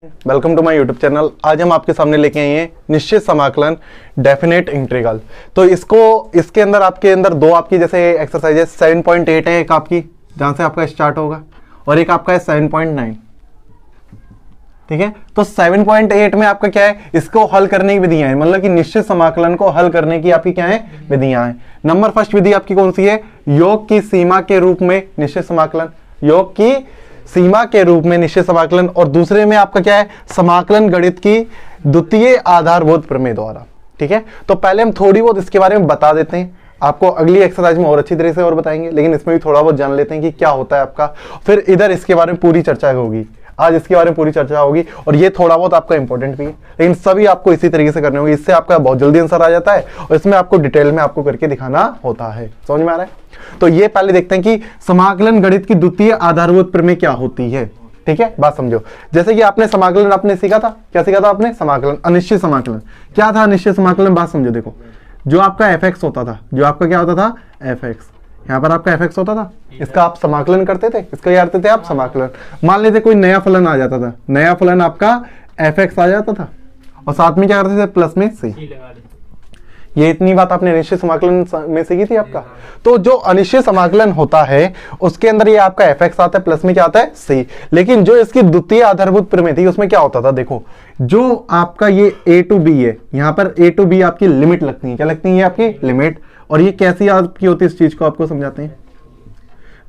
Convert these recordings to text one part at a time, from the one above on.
Welcome to my YouTube channel. आज हम आपके सामने लेके आए हैं निश्चित समाकलन डेफिनेट इंटीग्रल। तो इसके अंदर आपके अंदर दो आपकी जैसे एक्सरसाइजेस 7.8 है, एक आपकी जहां से आपका स्टार्ट होगा और एक आपका है 7.9। ठीक है, तो 7.8 में आपका क्या है, इसको हल करने की विधियां हैं, मतलब कि निश्चित समाकलन को हल करने की आपकी क्या है, विधियां हैं। नंबर फर्स्ट विधि आपकी कौन सी है, योग की सीमा के रूप में निश्चित समाकलन, योग की सीमा के रूप में निश्चित समाकलन। और दूसरे में आपका क्या है, समाकलन गणित की द्वितीय आधारभूत प्रमेय द्वारा। ठीक है, तो पहले हम थोड़ी बहुत इसके बारे में बता देते हैं, आपको अगली एक्सरसाइज में और अच्छी तरह से और बताएंगे, लेकिन इसमें भी थोड़ा बहुत जान लेते हैं कि क्या होता है आपका, फिर इधर इसके बारे में पूरी चर्चा होगी। आज इसके बारे में पूरी चर्चा होगी और ये थोड़ा बहुत आपका इंपॉर्टेंट भी है, लेकिन सभी आपको इसी तरीके से करने होंगे, इससे आपका बहुत जल्दी आंसर आ जाता है और इसमें आपको डिटेल में आपको करके दिखाना होता है। समझ में आ रहा है? तो ये पहले देखते हैं कि समाकलन गणित की द्वितीय आधारभूत प्रमेय क्या होती है। ठीक है, बात समझो। जैसे कि आपने समाकलन आपने सीखा था, क्या सीखा था आपने, समाकलन, अनिश्चित समाकलन। क्या था अनिश्चित समाकलन, बात समझो। देखो, जो आपका एफ होता था, जो आपका क्या होता था, एफ एक्स, यहाँ पर आपका एफ होता था, इसका आप समाकलन करते थे, इसका क्या करते थे आप, समाकलन। मान लेते कोई नया फलन आ जाता था, नया फलन आपका एफ एक्स आ जाता था और साथ में क्या करते थे, प्लस में सी। ये इतनी बात आपने अनिश्चित समाकलन में सीखी थी आपका। तो जो अनिश्चित समाकलन होता है उसके अंदर ये आपका एफ एक्स आता है, प्लस में क्या आता है, सी। लेकिन जो इसकी द्वितीय आधारभूत प्रमेय थी उसमें क्या होता था, देखो जो आपका ये ए टू बी है, यहाँ पर ए टू बी आपकी लिमिट लगती है, क्या लगती है, ये आपकी लिमिट। और ये कैसी आपकी होती है, इस चीज को आपको समझाते हैं।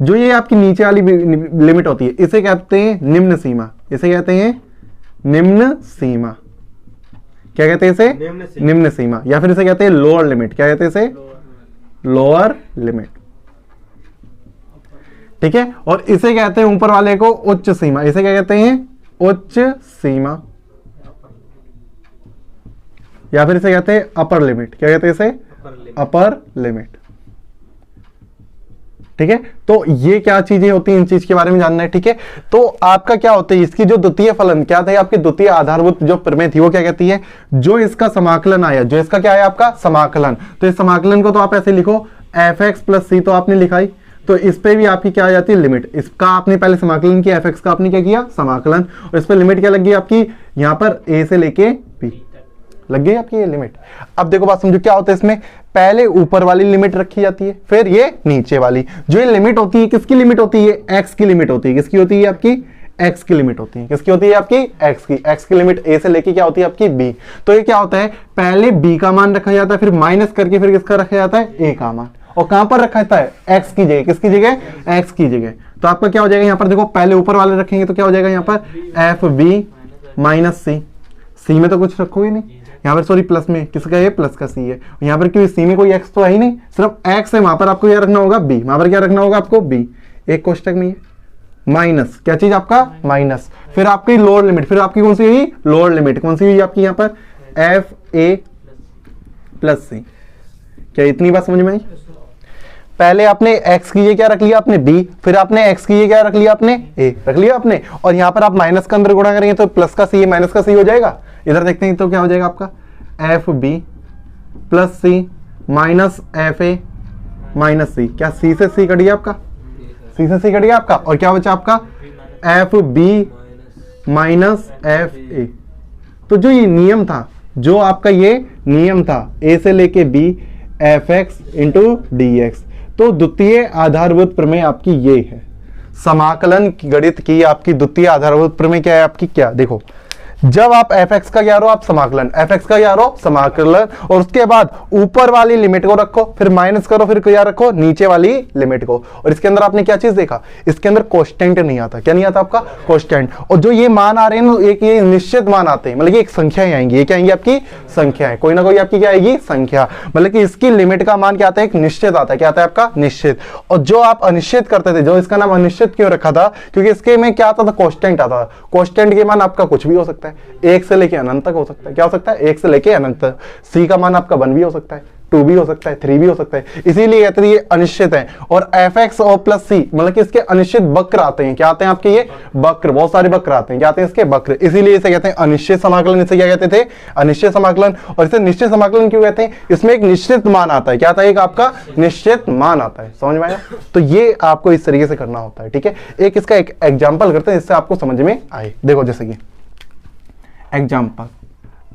जो ये आपकी नीचे वाली लिमिट होती है इसे कहते हैं निम्न सीमा, इसे कहते हैं निम्न सीमा। क्या कहते हैं इसे, निम्न सीमा, या फिर इसे कहते हैं लोअर लिमिट। क्या कहते हैं इसे, लोअर लिमिट। ठीक है, और इसे कहते हैं ऊपर वाले को उच्च सीमा, इसे क्या कहते हैं, उच्च सीमा, या फिर इसे कहते हैं अपर लिमिट। क्या कहते हैं इसे, अपर लिमिट। ठीक है, तो ये क्या चीजें होती हैं, इन चीज के बारे में जानना है। ठीक है, तो आपका क्या होता है, इसकी जो द्वितीय फलन क्या था, आपकी द्वितीय आधारभूत जो प्रमेय थी वो क्या कहती है, जो इसका समाकलन आया, जो इसका क्या है आपका समाकलन, तो इस समाकलन को तो आप ऐसे लिखो एफ एक्स प्लस सी, तो आपने लिखा ही, तो इस पे भी आपकी क्या आ जाती है, लिमिट। इसका आपने पहले समाकलन किया, एफ एक्स का आपने क्या किया, समाकलन, और इस पे लिमिट क्या लग गई आपकी, यहां पर ए से लेके बी लग गई आपकी ये लिमिट। अब देखो बात समझो, क्या होता है इसमें, पहले ऊपर वाली लिमिट रखी जाती है, फिर ये नीचे वाली। जो ये लिमिट होती है किसकी लिमिट होती है, एक्स की लिमिट होती है। किसकी होती है आपकी, एक्स की लिमिट होती है। किसकी होती है आपकी, एक्स की। एक्स की लिमिट ए से लेके क्या होती है आपकी, बी। तो ये क्या होता है, पहले बी का मान रखा जाता है, फिर माइनस करके फिर किसका रखा जाता है, ए का मान। और कहां पर रखा जाता है, एक्स की जगह। किसकी जगह, एक्स की जगह। तो आपका क्या हो जाएगा, यहाँ पर देखो पहले ऊपर वाले रखेंगे तो क्या हो जाएगा, यहाँ पर एफ बी माइनस सी। सी में तो कुछ रखोगे नहीं, यहाँ पर सॉरी प्लस में, किसका है, प्लस का सी है। यहाँ पर क्यों, सी में कोई एक्स तो है ही नहीं, सिर्फ एक्स है, वहां पर आपको क्या रखना होगा, बी। वहां पर क्या रखना होगा आपको, बी। एक कोष्टक नहीं है, माइनस, क्या चीज आपका, माइनस। फिर आपकी लोअर लिमिट, फिर आपकी कौन सी हुई, लोअर लिमिट कौन सी हुई आपकी, यहाँ पर एफ ए प्लस सी। क्या इतनी बात समझ में आई? पहले आपने x की ये क्या रख लिया आपने, b, फिर आपने x की ये क्या रख लिया आपने, a रख लिया आपने, और यहाँ पर आप माइनस का अंदर गुणा करेंगे तो प्लस का सी माइनस का सी हो जाएगा। इधर देखते हैं तो क्या हो जाएगा आपका, F B plus C minus F A minus C. क्या सी से सी कट गया आपका, सी से सी कट गया आपका, और क्या बचा आपका, F B minus F A. तो जो ये नियम था, जो आपका ये नियम था, ए से लेके B F X into D X, तो द्वितीय आधारभूत प्रमेय आपकी ये है। समाकलन गणित की आपकी द्वितीय आधारभूत प्रमेय क्या है आपकी, क्या देखो, जब आप एफ एक्स का क्या रो, आप समाकलन, एफ एक्स का क्या रो, समाकलन, और उसके बाद ऊपर वाली लिमिट को रखो, फिर माइनस करो, फिर क्या रखो, नीचे वाली लिमिट को। और इसके अंदर आपने क्या चीज देखा, इसके अंदर कोष्टेंट नहीं आता। क्या नहीं आता आपका, कोष्टेंट। और जो ये मान आ रहे हैं ना, एक ये निश्चित मान आते हैं, मतलब कि एक संख्या आएंगी, ये क्या आएंगी आपकी, संख्याएं, कोई ना कोई आपकी क्या आएगी, संख्या। मतलब कि इसकी लिमिट का मान क्या आता है, एक निश्चित आता है। क्या आता है आपका, निश्चित। और जो आप अनिश्चित करते थे, जो इसका नाम अनिश्चित क्यों रखा था, क्योंकि इसके में क्या आता था, कोष्टेंट आता था। कोष्टेंट के मान आपका कुछ भी हो सकता है, एक से लेके अनंत तक हो सकता है। क्या हो सकता है, एक से लेके अनंत तक। सी का मान आपका 1 भी हो सकता है, 2 भी हो सकता है, 3 भी हो सकता है, इसीलिए कहते हैं ये अनिश्चित है। और एफ एक्स और प्लस सी, मतलब कि इसके अनिश्चित वक्र आते हैं। क्या आते हैं आपके, ये वक्र, बहुत सारे वक्र आते हैं। क्या आते हैं इसके, वक्र। इसीलिए इसे कहते हैं अनिश्चित समाकलन। इसे क्या कहते थे, अनिश्चित समाकलन। और इसे निश्चित समाकलन क्यों कहते हैं, इसमें एक निश्चित मान आता है। क्या आता है, एक आपका निश्चित मान आता है। समझ में आया? तो ये आपको इस तरीके से करना होता है। ठीक है, एक इसका एक एग्जाम्पल करते हैं जिससे आपको समझ में आए। देखो जैसे कि एग्जाम्पल,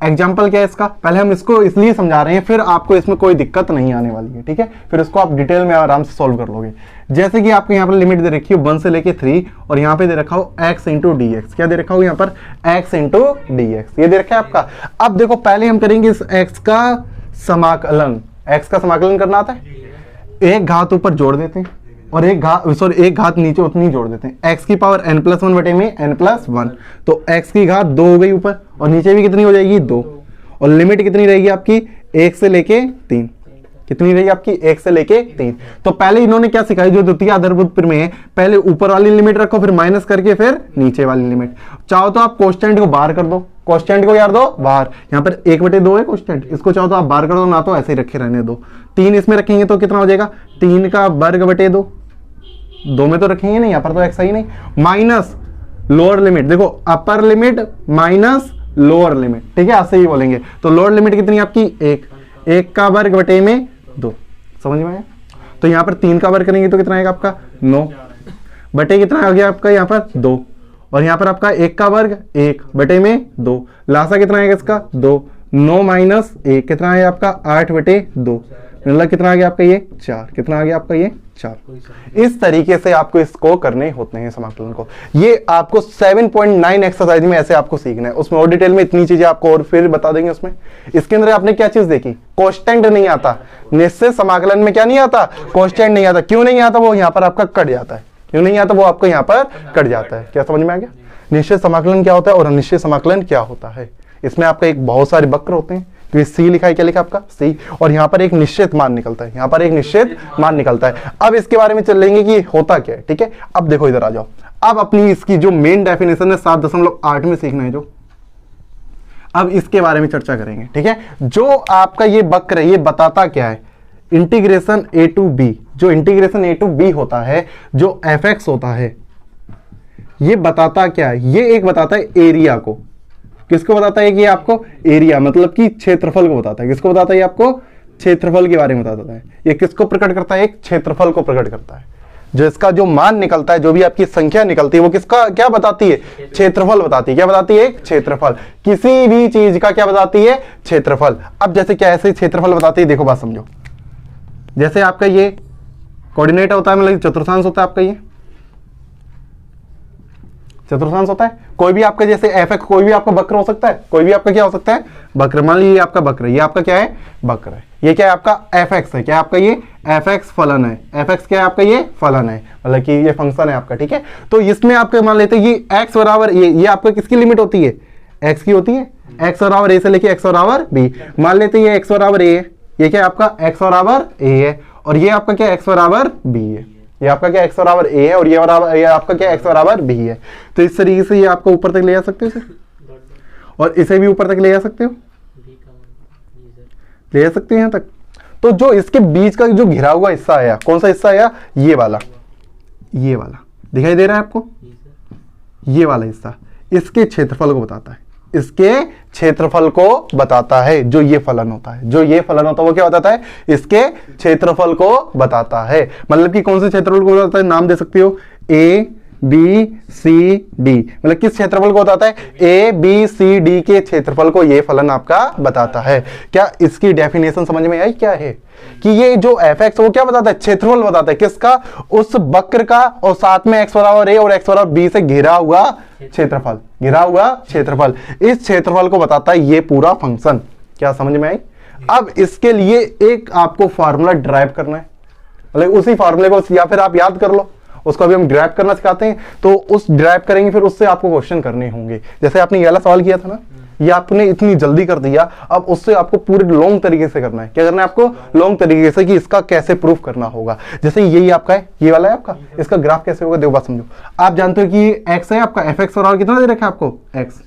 एग्जाम्पल क्या है इसका, पहले हम इसको इसलिए समझा रहे हैं, फिर आपको इसमें कोई दिक्कत नहीं आने वाली है, ठीक है, फिर इसको आप डिटेल में आराम से सॉल्व कर लोगे। जैसे कि आपको यहाँ पर लिमिट दे रखी हो 1 से लेके 3 और यहाँ पे दे रखा हो x इंटू डी एक्स, क्या दे रखा हो यहाँ पर x इंटू डी एक्स, ये दे रखा है आपका। अब देखो पहले हम करेंगे इस x का समाकलन, x का समाकलन करना आता है, एक घात ऊपर जोड़ देते हैं और एक घात नीचे उतनी जोड़ देते हैं, x की पावर n+1 बटे में n+1, तो x की घात 2 हो गई ऊपर और नीचे भी कितनी हो जाएगी 2, और लिमिट कितनी रहेगी आपकी 1 से लेके 3, कितनी रहेगी आपकी 1 से लेके 3। तो पहले इन्होंने क्या सिखाई, जो द्वितीय आधारभूत प्रमेय है, पहले ऊपर वाली लिमिट रखो फिर माइनस करके फिर नीचे वाली लिमिट, चाहो तो आप कोष्टेंट को बाहर कर दो, कोष्टेंट को यार दो बाहर, यहाँ पर 1/2 है कोष्टेंट, इसको चाहो तो आप बाहर कर दो, ना तो ऐसे ही रखे रहने दो। 3 इसमें रखेंगे तो कितना हो जाएगा 3 का वर्ग बटे 2, 2 में तो रखेंगे नहीं, यहाँ पर तो x ही नहीं, माइनस लोअर लिमिट, देखो upper limit minus lower limit, ठीक है, ऐसे ही बोलेंगे। तो लोअर लिमिट कितनी आपकी 1 का वर्ग बटे में 2, समझ में आया। तो यहाँ पर 3 का वर्ग करेंगे तो कितना आएगा आपका 9 बटे कितना आ गया आपका यहाँ पर 2, और यहाँ पर आपका 1 का वर्ग 1 बटे में 2, लासा कितना आएगा इसका 2, 9 माइनस 1 कितना आएगा आपका 8 बटे 2, मतलब कितना आ गया आपका ये 4, कितना आ गया आपका ये 4। इस तरीके से आपको इसको करने होते हैं समाकलन को। ये आपको 7.9 एक्सरसाइज में ऐसे आपको सीखना है, उसमें और डिटेल में इतनी चीजें आपको और फिर बता देंगे। उसमें इसके अंदर आपने क्या चीज देखी, कोष्टेंट नहीं आता, निश्चित समाकलन में क्या नहीं आता, कोष्टेंट नहीं आता। क्यों नहीं आता, वो यहाँ पर आपका कट जाता है, क्यों नहीं आता, वो आपको यहाँ पर कट जाता है। क्या समझ में आ गया, निश्चित समाकलन क्या होता है और अनिश्चित समाकलन क्या होता है। इसमें आपका एक बहुत सारे वक्र होते हैं, तो सी लिखा है, क्या लिखा आपका सी, और यहाँ पर एक निश्चित मान निकलता है, यहाँ पर एक निश्चित मान निकलता है। अब इसके बारे में चलेंगे कि होता क्या है, ठीक है। अब देखो इधर आ जाओ, अब अपनी इसकी जो मेन डेफिनेशन है 7.8 में सीखना है जो, अब इसके बारे में चर्चा करेंगे, ठीक है। जो आपका ये वक्र है ये बताता क्या है, इंटीग्रेशन a to b, जो इंटीग्रेशन a to b होता है, जो fx होता है, ये बताता क्या है, ये एक बताता है एरिया को। किसको बताता है कि आपको एरिया मतलब कि क्षेत्रफल को बताता है। किसको बताता है, आपको क्षेत्रफल के बारे में बताता है। ये किसको प्रकट करता है, एक क्षेत्रफल को प्रकट करता है। जो इसका जो मान निकलता है, जो भी आपकी संख्या निकलती है, वो किसका क्या बताती है, क्षेत्रफल बताती है। क्या बताती है, क्षेत्रफल। किसी भी चीज का क्या बताती है, क्षेत्रफल। अब जैसे क्या ऐसे क्षेत्रफल बताती है, देखो बात समझो। जैसे आपका ये कोऑर्डिनेट होता है, मतलब चतुर्थांश होता है आपका, ये चतुर्थांश होता है। कोई भी आपका जैसे fx, कोई भी आपका वक्र हो सकता है, कोई भी आपका क्या हो सकता है, वक्र। मान लीजिए आपका वक्र, ये आपका क्या है, वक्र है। ये क्या है आपका fx है, क्या आपका ये fx फलन है। fx क्या है आपका, ये फलन है, मतलब कि ये फंक्शन है आपका, ठीक है। तो इसमें आपके मान लेते हैं ये x बराबर ये आपका किसकी लिमिट होती है, x की होती है। x बराबर a से लेके x बराबर b, मान लेते हैं ये x बराबर a है, ये क्या है आपका x बराबर a है, और ये आपका क्या x बराबर b है। ये आपका क्या x बराबर a है और ये आपका क्या x बराबर b है। तो इस तरीके से ये आपको ऊपर तक ले जा सकते हो इसे, और इसे भी ऊपर तक ले जा सकते हो, ले जा सकते हैं यहाँ तक। तो जो इसके बीच का जो घिरा हुआ हिस्सा आया, कौन सा हिस्सा आया, ये वाला, ये वाला दिखाई दे रहा है आपको, ये वाला हिस्सा इसके क्षेत्रफल को बताता है, इसके क्षेत्रफल को बताता है। जो ये फलन होता है, जो ये फलन होता है, वो क्या बताता है, इसके क्षेत्रफल को बताता है। मतलब कि कौन से क्षेत्रफल को बताता है, नाम दे सकते हो, A B C D, मतलब किस क्षेत्रफल को बताता है, A B C D के क्षेत्रफल को ये फलन आपका बताता है। क्या इसकी डेफिनेशन समझ में आई, क्या है कि ये जो fx वो क्या बताता है, क्षेत्रफल बताता है। किसका, उस वक्र का, और साथ में x बराबर a और x बराबर b से घिरा हुआ क्षेत्रफल, घिरा हुआ क्षेत्रफल, इस क्षेत्रफल को बताता है ये पूरा फंक्शन। क्या समझ में आई। अब इसके लिए एक आपको फार्मूला ड्राइव करना है, मतलब उसी फार्मूले को या फिर आप याद कर लो, उसको अभी हम ड्राइव करना सिखाते हैं। तो उस ड्राइव करेंगे, फिर उससे आपको क्वेश्चन करने होंगे। जैसे आपने ये वाला सवाल किया था ना, ये आपने इतनी जल्दी कर दिया, अब उससे आपको पूरे लॉन्ग तरीके से करना है। क्या करना है आपको, लॉन्ग तरीके से, कि इसका कैसे प्रूफ करना होगा। जैसे यही आपका है, ये वाला है आपका, इसका ग्राफ कैसे होगा, देखो बात समझो। आप जानते हो कि x है आपका, fx और कितना दे रखा है आपको, x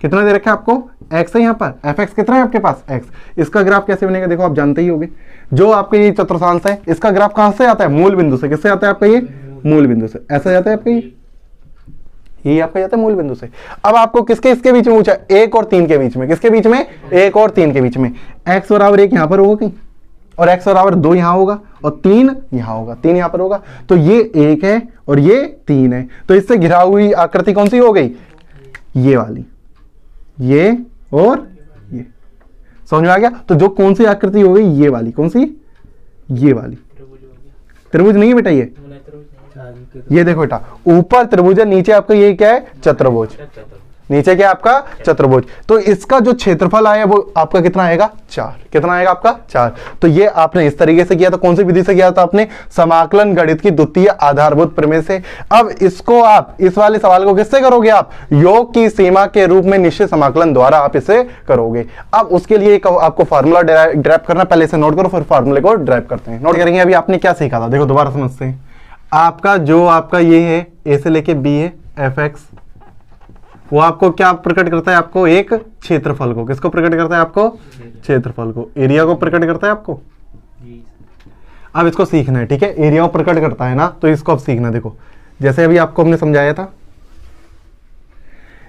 कितना दे रखा है आपको, x है यहाँ पर, fx कितना है आपके पास, x। इसका ग्राफ कैसे बनेगा, देखो आप जानते ही होंगे। जो आपके ये चतुर्थांश है, इसका ग्राफ कहां से आता है, मूल बिंदु से। किससे आता है आपका, ये मूल बिंदु से। ऐसा जाता है आपका, ये आपका जाता है मूल बिंदु से। अब आपको किसके इसके बीच में पूछा, 1 और 3 के बीच में। किसके बीच में, 1 और 3 के बीच में। x बराबर 1 यहां पर होगा कहीं, और x बराबर 2 यहां होगा, और 3 यहां होगा, 3 यहां पर होगा। तो ये 1 है और ये 3 है, तो इससे घिरा हुई आकृति कौन सी हो गई, ये वाली। ये और ये। समझ में आ गया? तो जो कौन सी आकृति हो गई, ये वाली, कौन सी, ये वाली। त्रिभुज नहीं है बेटा ये देखो बेटा, ऊपर त्रिभुज है, नीचे आपका ये क्या है, चतुर्भुज। नीचे क्या आपका, चतुर्भुज। तो इसका जो क्षेत्रफल आया वो आपका कितना आएगा, 4। कितना आएगा आपका, 4। तो ये आपने इस तरीके से किया था। कौन सी विधि से किया था आपने, समाकलन गणित की द्वितीय आधारभूत प्रमेय से। अब इसको आप, इस वाले सवाल को किससे करोगे आप, योग की सीमा के रूप में निश्चित समाकलन द्वारा आप इसे करोगे। अब उसके लिए आपको फार्मूला ड्राइव करना, पहले से नोट करो, फिर फार्मूले को ड्राइव करते हैं। नोट करेंगे। अभी आपने क्या सीखा था, देखो दोबारा समझते हैं। आपका जो आपका ये है, ए से लेके बी है, एफ एक्स, वो आपको क्या प्रकट करता है, आपको एक क्षेत्रफल को। किसको प्रकट करता है, आपको क्षेत्रफल को। एरिया को प्रकट करता है आपको। अब इसको सीखना है, ठीक है। एरिया को प्रकट करता है ना, तो इसको अब सीखना। देखो जैसे अभी आपको हमने समझाया था,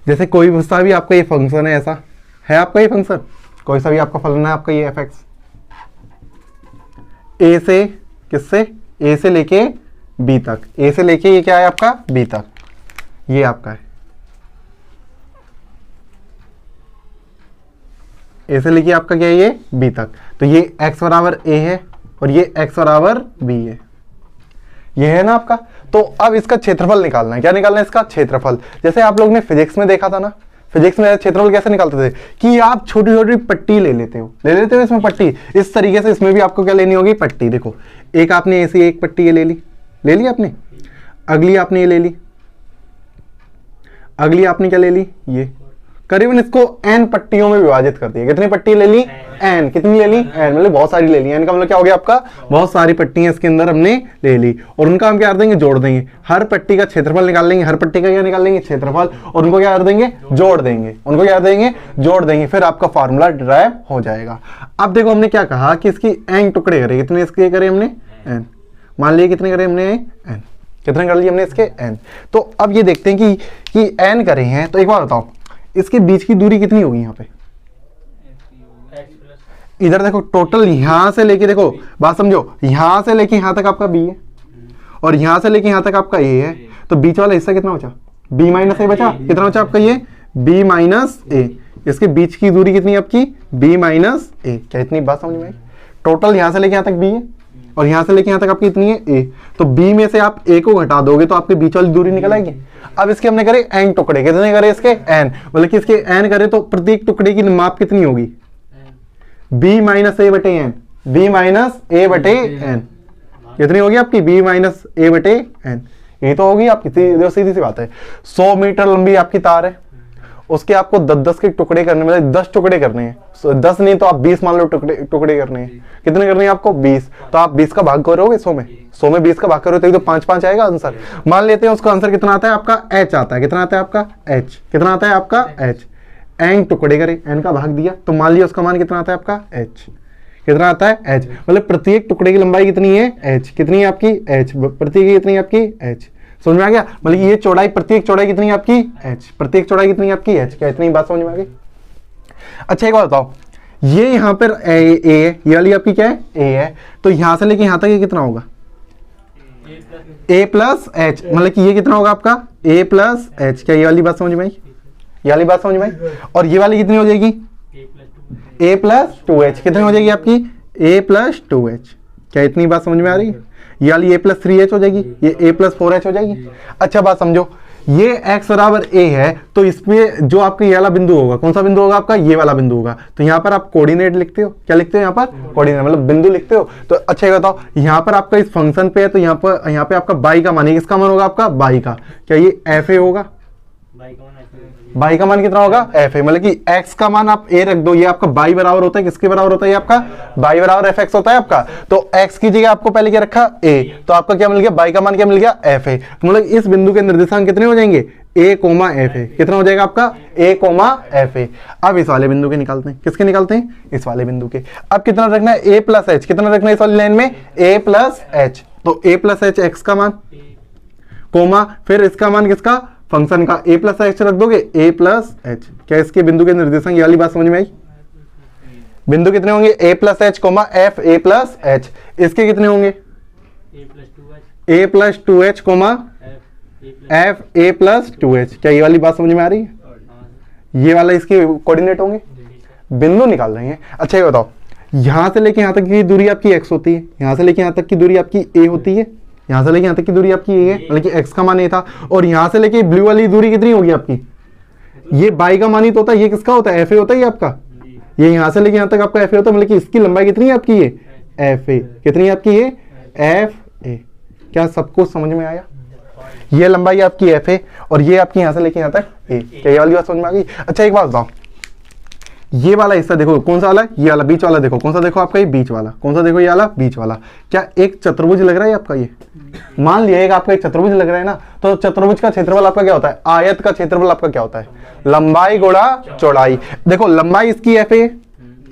जैसे कोई सा भी आपका ये फंक्शन है, ऐसा है आपका ये फंक्शन, कोई सा भी आपका फलन है आपका ये एफ एक्स, ए से किससे, ए से लेके बी तक, ए से लेके ये क्या है आपका, बी तक, ये आपका है। ए से लेके आपका क्या है, ये बी तक। तो ये x बराबर a है और ये x बराबर b है, ये है ना आपका। तो अब इसका क्षेत्रफल निकालना है। क्या निकालना है, इसका क्षेत्रफल। जैसे आप लोग ने फिजिक्स में देखा था ना, फिजिक्स में क्षेत्रफल कैसे निकालते थे कि आप छोटी छोटी पट्टी ले लेते हो इसमें पट्टी। इस तरीके से इसमें भी आपको क्या लेनी होगी, पट्टी। देखो एक आपने ऐसी एक पट्टी ये ले ली आपने, अगली आपने ये ले ली, अगली आपने क्या ले ली, ये। करीबन इसको n पट्टियों में विभाजित कर दिया। कितनी पट्टी ले ली, n। कितनी ले ली, n, मतलब बहुत सारी ले ली। n का मतलब क्या हो गया आपका, बहुत सारी पट्टियां इसके अंदर हमने ले ली। और उनका हम क्या कर देंगे, जोड़ देंगे। हर पट्टी का क्षेत्रफल निकाल लेंगे, हर पट्टी का क्या निकाल लेंगे, क्षेत्रफल। और उनको क्या कर देंगे, जोड़ देंगे। उनको क्या कर देंगे, जोड़ देंगे। फिर आपका फॉर्मूला ड्राइव हो जाएगा। अब देखो हमने क्या कहा कि इसकी n टुकड़े करे। कितने इसके करे हमने, n। मान लिया कितने करे हमने, n। कितने कर लिए हमने इसके, n। तो अब ये देखते हैं कि n करे हैं। तो एक बार बताओ, इसके बीच की दूरी कितनी होगी यहाँ पे, इधर देखो टोटल यहां से लेके, देखो बात समझो, यहां से लेके यहां तक आपका b है और यहां से लेके यहां तक आपका a है। तो बीच वाला हिस्सा कितना बचा, b माइनस a बचा। कितना बचा आपका ये, b माइनस a। इसके बीच की दूरी कितनी आपकी, b माइनस a। क्या इतनी बात समझ में आई। टोटल यहां से लेके यहां तक b है और यहां से लेके यहां तक आपकी इतनी है a। तो b में से आप a को घटा दोगे तो आपके बीच वाली दूरी निकल आएगी। अब इसके हमने करे n टुकड़े। कितने करे इसके, n। मतलब कि इसके n करे तो प्रत्येक टुकड़े की माप कितनी होगी, b माइनस a बटे n। b माइनस a बटे n कितनी होगी आपकी, b माइनस a बटे n। ये तो होगी आपकी सीधी सी बात है। 100 मीटर लंबी आपकी तार है, उसके आपको 10-10 के टुकड़े करने, मतलब 10 टुकड़े करने हैं। 10 नहीं तो आप 20 मान लो टुकड़े करने हैं। कितने करने हैं आपको, 20। तो आप 20 का भाग करोगे 100 में, 100 में 20 का भाग करोगे तो 5-5 आएगा आंसर। मान लेते हैं उसका आंसर कितना आता है आपका, h आता है। कितना आता है आपका, h। कितना आता है आपका, h। n टुकड़े करे, n का भाग दिया, तो मान लिया उसका मान कितना आता है आपका, h। कितना आता है, h। मतलब प्रत्येक टुकड़े की लंबाई कितनी है, h। कितनी है आपकी, h। प्रत्येक कितनी है आपकी, h। समझ में आ गया। मतलब ये चौड़ाई, प्रत्येक चौड़ाई कितनी है आपकी, h। प्रत्येक चौड़ाई कितनी है आपकी, h। क्या इतनी बात समझ में आ गई। अच्छा एक बात बताओ, ये यहाँ पर a है, ये वाली आपकी क्या है, a है। तो यहां से लेके यहां तक ये कितना होगा, a प्लस h। मतलब कि ये कितना होगा आपका, a प्लस h। क्या ये वाली बात समझ में आई, ये वाली बात समझ में आई। और ये वाली कितनी हो जाएगी, a प्लस 2h। कितनी हो जाएगी आपकी, a प्लस 2h। क्या इतनी बात समझ में आ रही है। ये वाली a प्लस 3h हो जाएगी, ये a प्लस 4h हो जाएगी। अच्छा बात समझो, ये x बराबर a है, तो इसमें जो आपका ये वाला बिंदु होगा, कौन सा बिंदु होगा आपका, ये वाला बिंदु होगा। तो यहाँ पर आप कोऑर्डिनेट लिखते हो, क्या लिखते हो यहाँ पर, कोऑर्डिनेट मतलब बिंदु लिखते हो। तो अच्छा ये बताओ, यहाँ पर आपका इस फंक्शन पे है, तो यहाँ पे आपका बाई का मान है। किसका मान होगा आपका, बाई का। क्या ये एफ ए होगा, बाई का मान कितना होगा, एफ ए। मतलब कि x का मान आप a रख दो, ये आपका बाई बराबर होता है, किसके बराबर होता है, ये आपका बाई बराबर एफ एक्स होता है आपका। तो x की जगह आपको पहले क्या रखा, a। तो आपका क्या मिल गया, बाई का मान क्या मिल गया, एफ ए। मतलब इस बिंदु के निर्देशांक कितने हो जाएंगे, a, एफ ए। कितना हो जाएगा आपका, a, एफ ए। अब इस वाले बिंदु के निकालते हैं, किसके निकालते हैं, इस वाले बिंदु के। अब कितना रखना है, a प्लस एच। कितना रखना है इस वाली लाइन में, a प्लस एच। तो a प्लस एच x का मान, कोमा फिर इसका मान किसका, फंक्शन का, a प्लस एच रख दोगे, a प्लस एच। क्या इसके बिंदु के निर्देशांक, ये वाली बात समझ में आई। बिंदु कितने होंगे, a plus H coma F a plus H. इसके कितने होंगे, a plus 2h coma F a plus 2h। क्या ये वाली बात समझ में आ रही है, ये वाला इसके कोऑर्डिनेट होंगे, बिंदु निकाल रहे हैं। अच्छा ये बताओ, यहां से लेके यहां तक की दूरी आपकी x होती है, यहां से लेके यहां तक की दूरी आपकी a होती है, यहां से लेके यहां तक की दूरी आपकी a है, मतलब कि x का मान a था, और यहां से लेके ब्लू वाली दूरी कितनी होगी आपकी, ये y का मान ही तो होता है, ये किसका होता है, fa होता है ये आपका, ये यहां से लेके यहां तक आपका fa होता है, मतलब कि इसकी लंबाई कितनी है आपकी, ये fa कितनी है आपकी, ये fa। क्या सब कुछ समझ में आया? ये लंबाई आपकी fa और ये आपकी यहां से लेके यहां तक a। क्या ये वाली बात समझ में आ गई? अच्छा एक बात बताओ, ये वाला हिस्सा देखो कौन सा वाला है, ये वाला बीच वाला देखो कौन सा, देखो आपका ये बीच वाला कौन सा, देखो ये वाला बीच वाला, क्या एक चतुर्भुज लग रहा है आपका, ये मान लिया एक आपका एक चतुर्भुज लग रहा है ना, तो चतुर्भुज का क्षेत्रफल आपका क्या होता है, आयत का क्षेत्रफल आपका क्या होता है, लंबाई गुणा चौड़ाई। देखो लंबाई इसकी fa,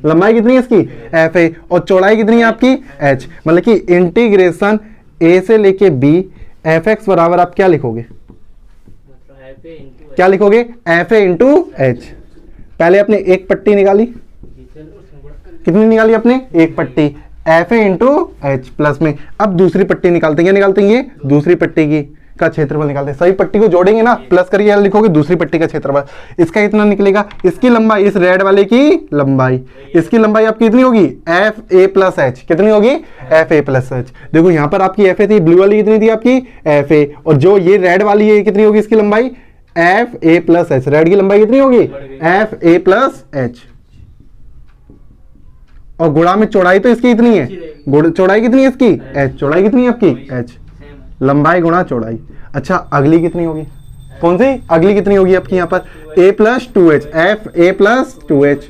लंबाई कितनी है इसकी fa, और चौड़ाई कितनी है आपकी h, मतलब कि इंटीग्रेशन a से लेके b fx बराबर आप क्या लिखोगे, क्या लिखोगे, fa इंटू h। पहले आपने एक पट्टी निकाली, कितनी निकाली आपने, एक पट्टी, fa इंटू एच प्लस में। अब दूसरी पट्टी निकालते हैं, क्या निकालते हैं, ये दूसरी पट्टी की का क्षेत्रफल निकालते हैं, सभी पट्टी को जोड़ेंगे ना, प्लस करके लिखोगे दूसरी पट्टी का क्षेत्रफल, इसका कितना निकलेगा, इसकी लंबाई, इस रेड वाले की लंबाई, इसकी लंबाई आपकी कितनी होगी, fa प्लस एच, कितनी होगी, fa प्लस एच। देखो यहाँ पर आपकी fa थी, ब्लू वाली कितनी थी आपकी fa, और जो ये रेड वाली है कितनी होगी इसकी लंबाई, fa प्लस एच, रेड की लंबाई कितनी होगी, fa प्लस एच, और गुणा में चौड़ाई तो इसकी इतनी है, चौड़ाई कितनी है इसकी h, चौड़ाई कितनी है आपकी h, लंबाई गुणा चौड़ाई। अच्छा अगली कितनी होगी, कौन सी अगली कितनी होगी आपकी यहाँ पर, a plus two H, fa plus two H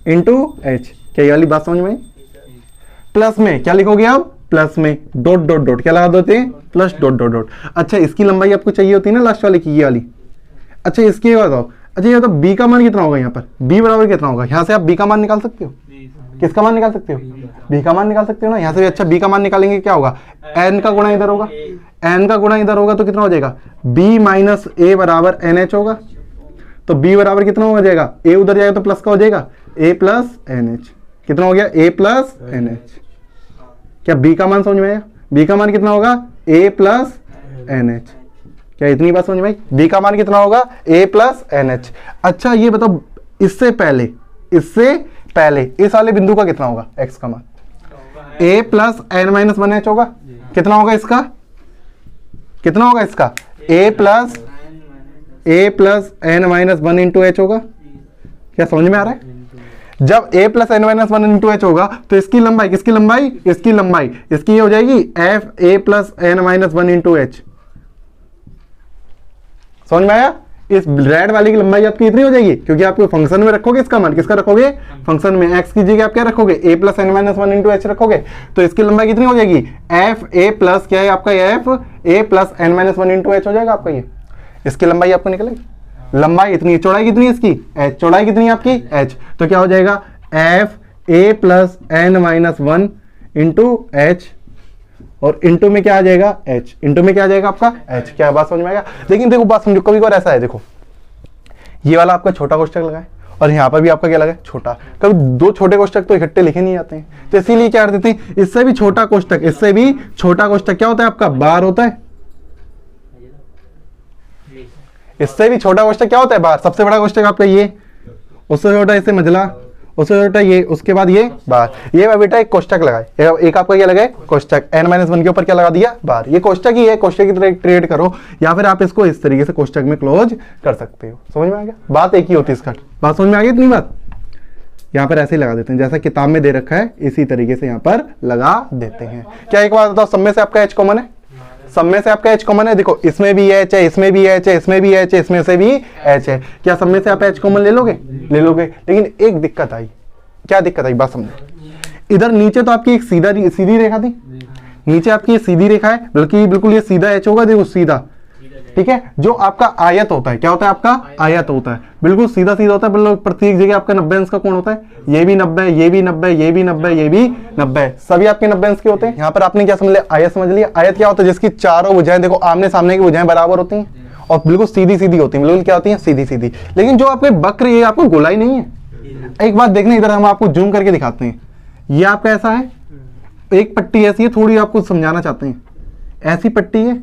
into H. क्या ये वाली बात समझ में, प्लस में क्या लिखोगे आप, प्लस में डॉट डॉट डॉट, क्या लगा देते हैं, प्लस डॉट डॉट डॉट। अच्छा इसकी लंबाई आपको चाहिए होती है ना लास्ट वाले की, ये वाली। अच्छा इसके बताओ, अच्छा ये तो b का मान कितना होगा, यहाँ पर b बराबर कितना होगा, यहाँ से आप b का मान निकाल सकते हो, किसका मान निकाल सकते हो, b का मान निकाल सकते हो ना, यहाँ से भी। अच्छा b का मान निकालेंगे क्या होगा, n का गुणा इधर होगा, n का गुणा इधर होगा तो कितना हो जाएगा, b माइनस a बराबर nh होगा, तो b बराबर कितना हो जाएगा, a उधर जाएगा तो प्लस का हो जाएगा, a प्लस nh, कितना हो गया, a प्लस nh। क्या b का मान समझ में आया, b का मान कितना होगा, a प्लस nh। क्या इतनी बात समझ में आई, b का मान कितना होगा, a प्लस nh। अच्छा ये बताओ, इससे पहले इस वाले बिंदु का कितना होगा, x का मान, a plus n minus one h होगा, कितना होगा इसका, कितना होगा इसका, a plus n minus one into H होगा। क्या समझ में आ रहा है, जब a plus n minus one into H होगा तो इसकी लंबाई, किसकी लंबाई, इसकी लंबाई, इसकी ये हो जाएगी f a plus n minus one into H. समझ में आया, इस रेड वाली की लंबाई आपकी इतनी हो जाएगी, क्योंकि आपको फंक्शन में रखोगे इसका मान, किसका रखोगे, फंक्शन में, x की जगह आप क्या रखोगे, a plus n minus one into H रखोगे, तो इसकी लंबाई कितनी हो जाएगी, f a प्लस क्या है आपका, f a plus n minus one into H हो जाएगा आपका, ये इसकी लंबाई आपको निकलेगी। लंबाई इतनी, चौड़ाई कितनी है इसकी h, चौड़ाई कितनी है आपकी h, तो क्या हो जाएगा f a plus n minus one into H, और इंटू में क्या आ जाएगा h, इंटू में क्या आ जाएगा आपका h। क्या बात समझ में आएगा, लेकिन देखो बात समझो, कभी कभी ऐसा है, देखो ये वाला आपका छोटा कोष्टक लगा है और यहाँ पर भी आपका क्या लगा है, छोटा। कभी दो छोटे कोष्टक तो इकट्ठे लिखे नहीं जाते हैं, तो इसीलिए क्या कर देते हैं, इससे भी छोटा कोष्टक, इससे भी छोटा कोष्टक क्या होता है आपका, बार होता है, इससे भी छोटा कोष्टक क्या होता है, बार। सबसे बड़ा कोष्टक आपका ये, उससे छोटा इसे मझला, उससे छोटा ये, उसके बाद ये बार। ये बेटा एक कोष्टक लगाए, एक आपका क्या लगाए, कोष्टक, n माइनस वन के ऊपर क्या लगा दिया, बार। ये कोष्टक ही है, कोष्टक की तरह ट्रेड करो, या फिर आप इसको इस तरीके से कोष्टक में क्लोज कर सकते हो। समझ में आ गया, बात एक ही होती है इसका, बात समझ में आ गई इतनी बात। यहाँ पर ऐसे ही लगा देते हैं, जैसा किताब में दे रखा है इसी तरीके से यहाँ पर लगा देते हैं। क्या एक बात बताओ, सब में से आपका h कॉमन है, सब में से आपका h कॉमन है, देखो इसमें भी h है, इसमें भी h है, इसमें भी h है, इसमें से भी h है। क्या सब में से आप h कॉमन ले लोगे, ले लोगे, लेकिन एक दिक्कत आई। क्या दिक्कत आई, बात समझो। इधर नीचे तो आपकी एक सीधी रेखा थी, नीचे आपकी ये सीधी रेखा है, बल्कि बिल्कुल ये सीधा h होगा, देखो सीधा, ठीक है। जो आपका आयत होता है, क्या होता है आपका आयत होता है, बिल्कुल सीधा सीधा होता है, बिल्कुल प्रत्येक जगह आपका 90 अंश का कोण होता है, ये भी 90, ये भी 90, ये भी 90, ये भी 90, सभी आपके 90 अंश के होते हैं। यहाँ पर आपने क्या समझ लिया, आयत समझ लिया। आयत क्या होता है, जिसकी चारों भुजाएं देखो आमने सामने की भुजाएं बराबर होती हैं और बिल्कुल सीधी सीधी होती है, बिल्कुल क्या होती है, सीधी सीधी। लेकिन जो आपके वक्र, ये आपको गोलाई नहीं है। एक बात देखना, इधर हम आपको जूम करके दिखाते हैं, ये आपका ऐसा है, एक पट्टी ऐसी है, थोड़ी आपको समझाना चाहते हैं, ऐसी पट्टी है,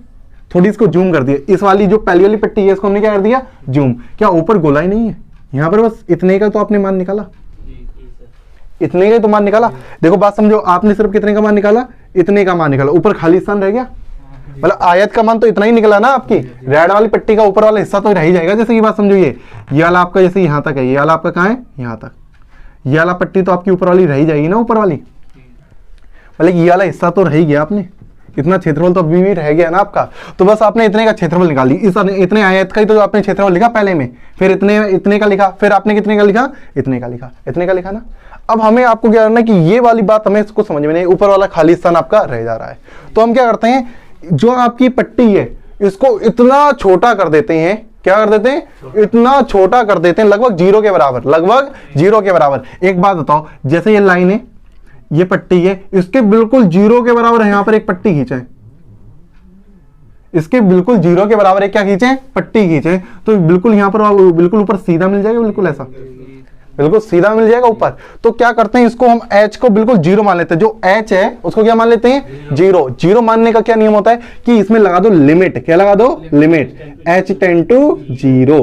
थोड़ी इसको जूम कर दिया, इस वाली जो पहली वाली पट्टी है इसको हमने क्या कर दिया, जूम। क्या ऊपर गोला ही नहीं है, यहाँ पर बस इतने का तो आपने मान निकाला, इतने का तो मान निकाला। देखो बात समझो, आपने सिर्फ कितने का मान निकाला, इतने का मान निकाला, ऊपर खाली स्थान रह गया, मतलब आयत का मान तो इतना ही निकला ना आपकी, रेड वाली पट्टी का ऊपर वाला हिस्सा तो रह ही जाएगा। जैसे ये बात समझो, ये वाला आपका जैसे यहाँ तक है, ये वाला आपका कहाँ है, यहाँ तक, ये वाला पट्टी तो आपकी ऊपर वाली रह ही जाएगी ना, ऊपर वाली, मतलब ये वाला हिस्सा तो रह ही गया, आपने इतना क्षेत्रफल तो अभी भी रह गया ना आपका। तो बस आपने इतने का क्षेत्रफल निकाल ली, इस इतने आयत का ही तो आपने क्षेत्रफल लिखा पहले में, फिर इतने का लिखा, फिर आपने कितने का लिखा, इतने का लिखा, इतने का लिखा ना। अब हमें आपको क्या करना है कि ये वाली बात हमें इसको समझ में नहीं, ऊपर वाला खाली स्थान आपका रह जा रहा है। तो हम क्या करते हैं, जो आपकी पट्टी है इसको इतना छोटा कर देते हैं, क्या कर देते हैं, इतना छोटा कर देते हैं, लगभग जीरो के बराबर, लगभग जीरो के बराबर। एक बात बताओ, जैसे ये लाइन है, ये पट्टी है, इसके बिल्कुल जीरो के बराबर यहां पर एक पट्टी खींचे, इसके बिल्कुल जीरो के बराबर एक क्या खींचे, पट्टी खींचे, तो बिल्कुल यहां पर बिल्कुल ऊपर सीधा मिल जाएगा, बिल्कुल ऐसा बिल्कुल सीधा मिल जाएगा ऊपर। तो क्या करते हैं, इसको हम h को बिल्कुल जीरो मान लेते हैं, जो h है उसको क्या मान लेते हैं, जीरो। जीरो मानने का क्या नियम होता है कि इसमें लगा दो लिमिट, क्या लगा दो, limit, h tend to zero,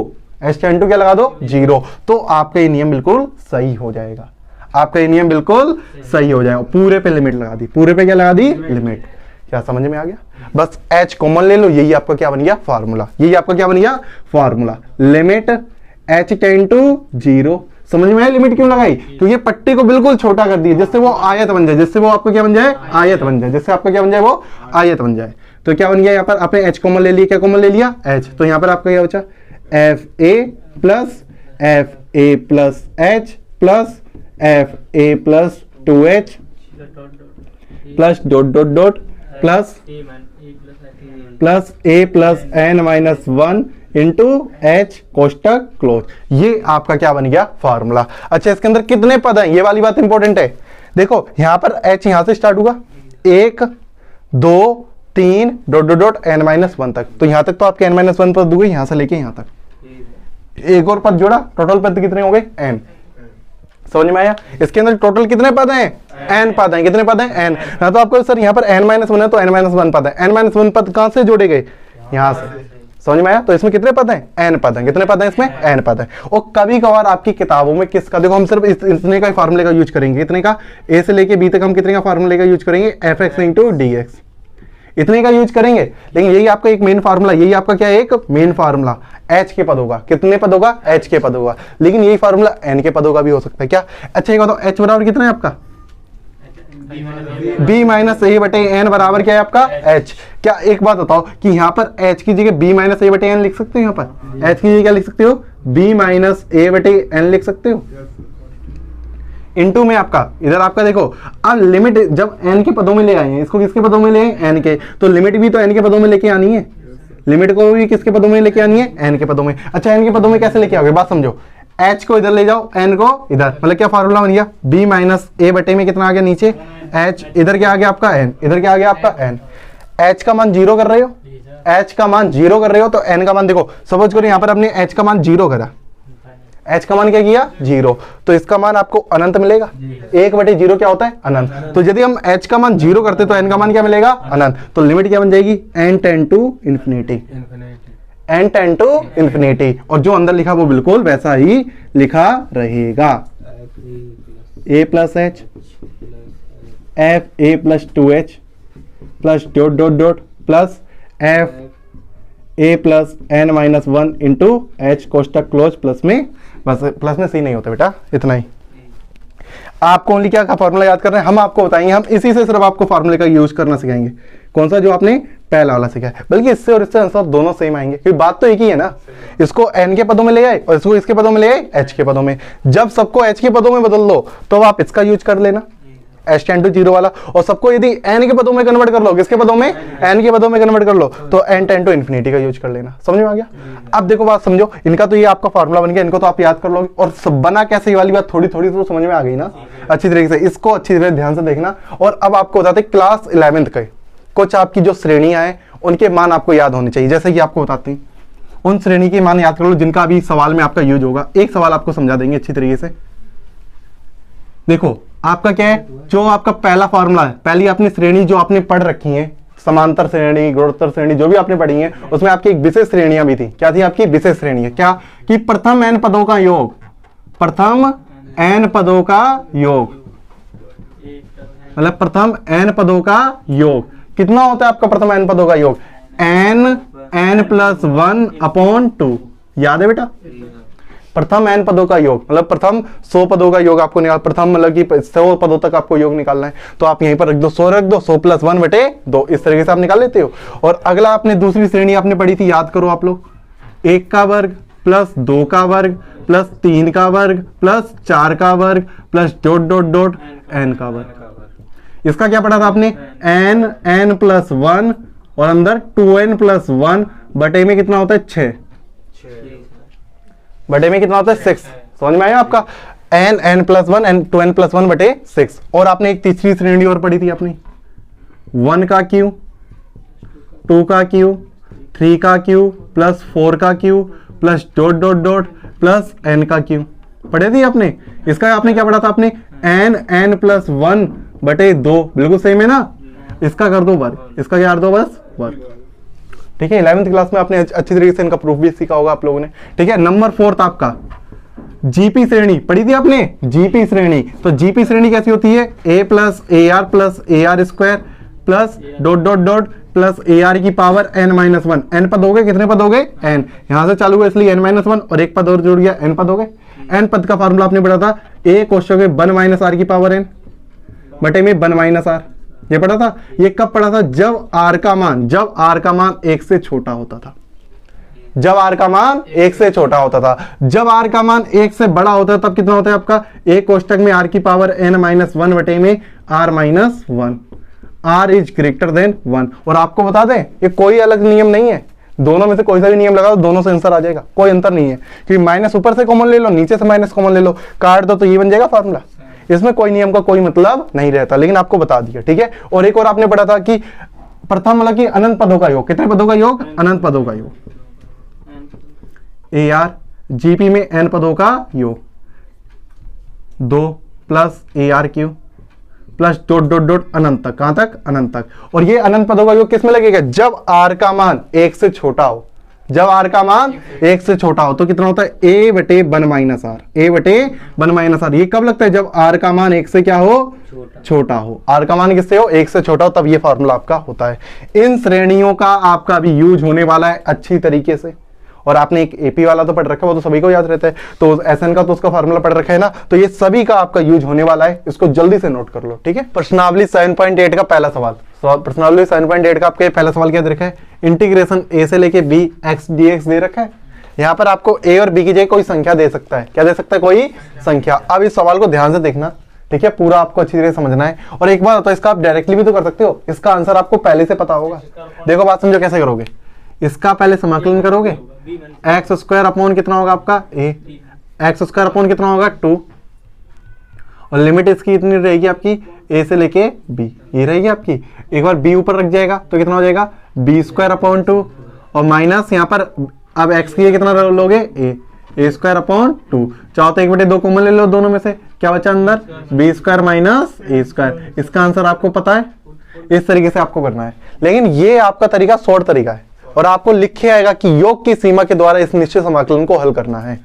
h tend to क्या लगा दो, जीरो। तो आपका ये नियम बिल्कुल सही हो जाएगा, आपका ये नियम बिल्कुल सही हो जाएगा। पूरे पे लिमिट लगा दी, पूरे पे क्या लगा दी, लिमिट। क्या समझ में आ गया, बस h कॉमन ले लो, यही आपका क्या बन गया, फार्मूला, यही आपका क्या बन गया, formula, limit h tend to zero. समझ में आया लिमिट क्यों लगाई, क्योंकि पट्टी को बिल्कुल छोटा कर दी, जिससे वो आयत बन जाए, जिससे वो आपको क्या बन जाए, आयत बन जाए, जिससे आपका क्या बन जाए, वो आयत बन जाए। तो क्या बन गया, यहाँ पर आपने h कॉमन ले लिया, क्या कॉमन ले लिया, h। तो यहाँ पर आपका क्या बचा, fa plus h plus fa plus 2h plus dot dot dot plus a plus n minus 1 into H कोष्टक क्लोज। ये आपका क्या बन गया, फार्मूला। अच्छा, इसके अंदर कितने पद हैं, ये वाली बात इंपॉर्टेंट है। देखो यहां पर h यहां से स्टार्ट होगा, 1 2 3 dot dot dot n minus 1 तक, तो यहां तक तो आपके n माइनस 1 पद हो गए, यहां से लेके यहां तक एक और पद जोड़ा, टोटल पद कितने हो गए, n। समझ में आया, इसके अंदर टोटल कितने पद हैं, n पद हैं, कितने पद हैं, n। ना तो आपको सर यहाँ पर n माइनस 1 है तो n माइनस 1 पद है, n माइनस 1 पद कहां से जोड़े गए, यहां से। समझ में आया, तो इसमें कितने पद हैं, n पद हैं, कितने पद हैं इसमें, n पद हैं। और कभी कभार आपकी किताबों में किसका, देखो हम सिर्फ इतने का फार्मूले का यूज करेंगे, इतने का, a से लेके b तक हम कितने का फार्मूले का यूज करेंगे, fx इंटू dx, इतने का यूज करेंगे। लेकिन यही आपका एक मेन फार्मूला, यही आपका क्या है, एक मेन फार्मूला, h के पद होगा, कितने पद होगा, h के पद होगा। लेकिन यही फार्मूला n के पदों का भी हो सकता है क्या। अच्छा ये बताओ, h बराबर कितना है आपका, b माइनस ए बटे एन बराबर क्या है आपका, h। क्या एक बात बताओ कि यहाँ पर h की जगह b माइनस ए बटे एन लिख सकते हो, यहाँ पर h की जगह क्या लिख सकते हो, b माइनस ए बटे एन लिख सकते हो, इनटू में आपका इधर आपका देखो, अब लिमिट जब n के पदों में ले आए हैं, इसको किसके पदों में ले आए, n के, तो लिमिट भी तो n के पदों में लेके आनी है, लिमिट को भी किसके पदों में लेके आनी है, n के पदों में। अच्छा n के पदों में कैसे लेके आओगे, बात समझो, h को इधर ले जाओ, n को इधर, मतलब क्या फार्मूला बन गया, b माइनस ए बटे में कितना आ गया नीचे, h, इधर क्या आ गया आपका n, इधर क्या आ गया आपका n। h का मान जीरो कर रहे हो, h का मान जीरो कर रहे हो, तो n का मान देखो, सपोज करो यहाँ पर आपने h का मान जीरो करा, h का मान क्या किया, जीरो, तो इसका मान आपको अनंत मिलेगा, 1 बटे जीरो क्या होता है, अनंत। तो यदि हम h का मान जीरो करते तो n का मान क्या मिलेगा, अनंत। तो लिमिट क्या बन जाएगी, n tend to infinity, n tend to infinity, और जो अंदर लिखा वो बिल्कुल वैसा ही लिखा रहेगा, a plus H F A plus 2h plus dot dot dot plus F A plus n minus 1 into H कोष्टक क्लोज, प्लस में, बस प्लस में सी नहीं होता बेटा, इतना ही। आपको ओनली क्या का फॉर्मूला याद करना है, हम आपको बताएंगे, हम इसी से सिर्फ आपको फॉर्मूले का यूज करना सिखाएंगे। कौन सा, जो आपने पहला वाला सीखा है, बल्कि इससे और इससे आंसर दोनों सेम आएंगे, क्योंकि बात तो एक ही है ना। इसको n के पदों में ले आए और इसको इसके पदों में ले आए h के पदों में। जब सबको h के पदों में बदल दो तो आप इसका यूज कर लेना, h टेंड टू जीरो वाला, और सबको यदि n के पदों में कन्वर्ट कर लो, किसके पदों में, n के पदों में कन्वर्ट कर लो, तो n टेंड टू इन्फिनिटी का यूज कर लेना। समझ में आ गया। अब देखो बात समझो, इनका तो ये आपका फार्मूला बन गया, इनको तो आप याद कर लोगे, और सब बना कैसे, ये वाली बात थोड़ी थोड़ी तो समझ में आ गई ना अच्छी तरीके से। इसको अच्छी तरह ध्यान से देखना। और अब आपको बताते क्लास 11th के कुछ आपकी जो श्रेणियां हैं उनके मान आपको याद होने चाहिए। जैसे कि आपको बताते हैं, उन श्रेणी के मान याद कर लो जिनका अभी सवाल में आपका यूज होगा। एक सवाल आपको समझा देंगे अच्छी तरीके से। देखो आपका क्या है, जो आपका पहला फॉर्मूला है, पहली अपनी श्रेणी जो आपने पढ़ रखी है, समांतर श्रेणी, गुणोत्तर श्रेणी जो भी आपने पढ़ी है, उसमें आपकी एक विशेष श्रेणियां भी थी। क्या थी आपकी विशेष श्रेणी? क्या कि प्रथम n पदों का योग, प्रथम n पदों का योग, मतलब प्रथम n पदों का योग कितना होता है आपका? प्रथम n पदों का योग n+1/2। याद है बेटा? प्रथम n पदों का योग मतलब प्रथम 100 पदों का योग आपको निकाल, प्रथम मतलब कि 100 पदों तक आपको योग निकालना है, तो आप यहीं पर रख दो 100, रख दो 100 + 1/2, इस तरीके से आप निकाल लेते हो। और अगला आपने दूसरी श्रेणी आपने पढ़ी थी, याद करो आप लोग, 1 का वर्ग प्लस 2 का वर्ग प्लस 3 का वर्ग प्लस 4 का वर्ग प्लस ... n का वर्ग। इसका क्या पढ़ा था आपने? n+1 और अंदर 2n+1 बटे में कितना होता है? 6 बटे में कितना होता है? 6। समझ में आया आपका? n+1 n 2n+1 बटे 6। और आपने एक तीसरी श्रेणी और पढ़ी थी अपनी, 1 का क्यू, 2 का क्यू, 3 का क्यू प्लस 4 का क्यू प्लस ... प्लस n का क्यू पढ़े थी आपने। इसका आपने क्या पढ़ा था आपने? n+1 बटे 2, बिल्कुल सही में ना। इसका कर दो वर्ग, इसका क्या कर दो? बस वर्ग। ठीक है, 11वीं क्लास में आपने अच्छी तरीके से इनका प्रूफ भी सीखा होगा आप लोगों ने। ठीक है, नंबर 4 आपका जीपी श्रेणी पढ़ी थी आपने, जीपी श्रेणी। तो जीपी श्रेणी कैसी होती है? a + AR + AR² plus ... plus AR की पावर n-1। n पद हो गए, कितने पद हो गए? n। यहां से चालू हुआ इसलिए n-1 और एक पद और जुड़ गया, n पद हो गए। n पद का फार्मूला आपने पढ़ा था, a कोष्ठक में 1 - r की पावर n बटे में 1 - r। ये पढ़ा था। ये कब पढ़ा था? जब r का मान 1 से छोटा होता था, जब r का मान 1 से छोटा होता था। जब r का मान 1 से बड़ा होता है तब कितना होता है आपका? a कोष्ठक में r की पावर n-1 बटे में r - 1। r is greater than 1। और आपको बता दें, ये कोई अलग नियम नहीं है, दोनों में से कोई सा भी नियम लगा दो, दोनों से आंसर आ जाएगा, कोई अंतर नहीं है। क्योंकि माइनस ऊपर से कॉमन ले लो, नीचे से माइनस कॉमन ले लो, काट दो तो ये बन जाएगा फार्मूला। इसमें कोई नियम का कोई मतलब नहीं रहता, लेकिन आपको बता दिया। ठीक है, और एक और आपने पढ़ा था कि प्रथम मतलब कि अनंत पदों का योग, कितने पदों का योग? अनंत पदों का योग। AR जीपी में n पदों का योग 2 प्लस AR³ प्लस ... अनंत तक। कहां तक? अनंत तक। और ये अनंत पदों का योग किस में लगेगा? जब r का मान 1 से छोटा हो, जब r का मान 1 से छोटा हो तो कितना होता है? a बटे 1 - r, a बटे 1 - r। ये कब लगता है? जब r का मान 1 से क्या हो? छोटा हो। r का मान किससे हो? 1 से छोटा हो, तब ये फॉर्मूला आपका होता है। इन श्रेणियों का आपका अभी यूज होने वाला है अच्छी तरीके से। और आपने एक एपी वाला तो पढ़ रखा है, वो तो सभी को याद रहता है, तो SN का तो उसका फार्मूला पढ़ रखा है ना, तो ये सभी का आपका यूज होने वाला है, इसको जल्दी से नोट कर लो। ठीक है, प्रश्नावली 7.8 का पहला सवाल, प्रश्नावली 7.8 का आपका पहला सवाल क्या दे रखा है? इंटीग्रेशन a से लेके b x dx दे रखा है। यहाँ पर आपको a और b की जगह कोई संख्या दे सकता है। क्या दे सकता है? कोई संख्या। अब इस सवाल को ध्यान से देखना, ठीक है, पूरा आपको अच्छी तरह समझना है। और एक बात होता है, इसका आप डायरेक्टली भी तो कर सकते हो, इसका आंसर आपको पहले से पता होगा। देखो बात समझो, कैसे करोगे? इसका पहले समाकलन करोगे, x² अपॉन कितना होगा आपका? a, x² अपॉन कितना होगा? 2, और लिमिट इसकी इतनी रहेगी आपकी a से लेके b, ये रहेगी आपकी। एक बार b ऊपर रख जाएगा तो कितना हो जाएगा? b² अपॉन 2, और माइनस यहाँ पर अब x की कितना लोगे? a² upon 2। चाहो तो 1/2 कॉमन ले लो दोनों में से, क्या बचा अंदर? b² minus a²। इसका आंसर आपको पता है, इस तरीके से आपको करना है। लेकिन ये आपका तरीका शॉर्ट तरीका है, और आपको लिखे आएगा कि योग की सीमा के द्वारा इस निश्चित समाकलन को हल करना है।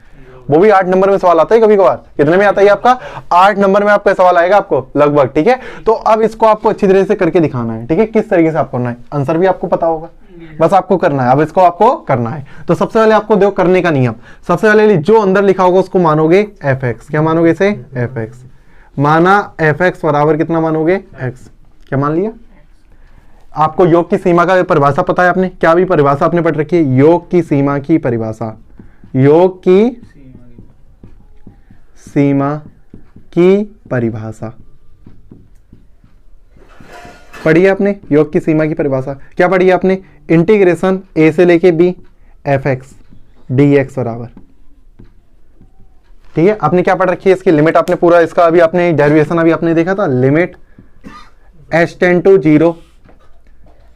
वो भी 8 नंबर में सवाल आता है कभी कभार। कितने में आता है आपका? 8 नंबर में आपका सवाल आएगा आपको लगभग। ठीक है, तो अब इसको आपको अच्छी तरह से करके दिखाना है। ठीक है, किस तरीके से आपको करना है, आंसर भी आपको पता होगा, बस आपको करना है। अब इसको आपको करना है, तो सबसे पहले आपको देखो करने का नियम। सबसे पहले जो अंदर लिखा होगा उसको मानोगे fx। क्या मानोगे इसे? fx। माना fx बराबर कितना मानोगे? x। क्या मान लिया? आपको योग की सीमा का परिभाषा पता है आपने, क्या भी परिभाषा आपने पढ़ रखी है? योग की सीमा की परिभाषा, योग की सीमा की परिभाषा पढ़ी है आपने। योग की सीमा की परिभाषा क्या पढ़ी है आपने? इंटीग्रेशन a से लेके b fx dx बराबर। ठीक है, आपने क्या पढ़ रखी है? इसकी लिमिट आपने पूरा इसका अभी आपने डेरिवेशन अभी आपने देखा था, लिमिट h टेंड टू 0।